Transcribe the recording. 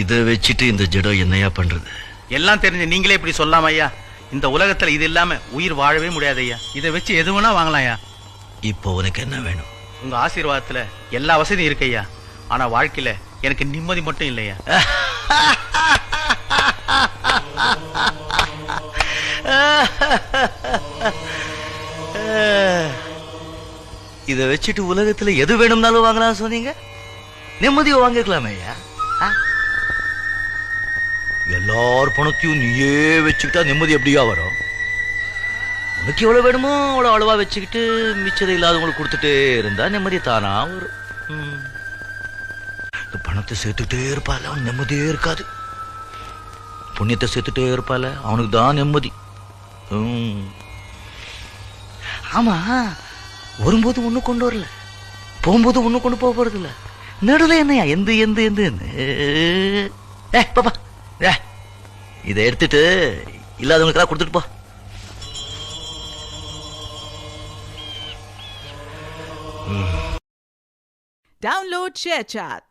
இதை வச்சுட்டு இந்த ஜடம் என்னையா பண்றது? எல்லாம் தெரிஞ்சு நீங்களே இப்படி சொல்லாம ஐயா. இந்த உலகத்துல இது இல்லாம உயிர் வாழவே முடியாது ஐயா. இதை வச்சு எது வேணா வாங்கலாம் ஐயா. இப்போ உனக்கு என்ன வேணும்? உங்க ஆசீர்வாதத்துல எல்லா வசதியும் இருக்கு ஐயா. ஆனா வாழ்க்கையில எனக்கு நிம்மதி மட்டும் இல்லையா. இதை வச்சுட்டு உலகத்துல எது வேணும்னாலும் வாங்கலாம் சொன்னீங்க. நிம்மதியை வாங்கிக்கலாமே ஐயா. எல்லார் பணத்தையும் நீயே வச்சுக்கிட்டா நிம்மதி எப்படியா வரும்? உனக்கு எவ்வளவு வேணுமோ அவ்வளோ அளவா வச்சுக்கிட்டு மிச்சதை இல்லாதவங்களுக்கு கொடுத்துட்டே இருந்தா நிம்மதி தானா வரும். பணத்தை சேர்த்துட்டே இருப்பால அவன் நிம்மதியே இருக்காது. புண்ணியத்தை சேர்த்துட்டே இருப்பால அவனுக்கு தான் நிம்மதி. ஆமா, வரும்போது ஒண்ணு கொண்டு வரல, போகும்போது ஒண்ணு கொண்டு போக போறது இல்ல. நடுவில் என்னையா எந்த எந்த எந்த பாப்பா இதை எடுத்துட்டு இல்லாதவங்களுக்கெல்லாம் கொடுத்துட்டு போ. Download ShareChat.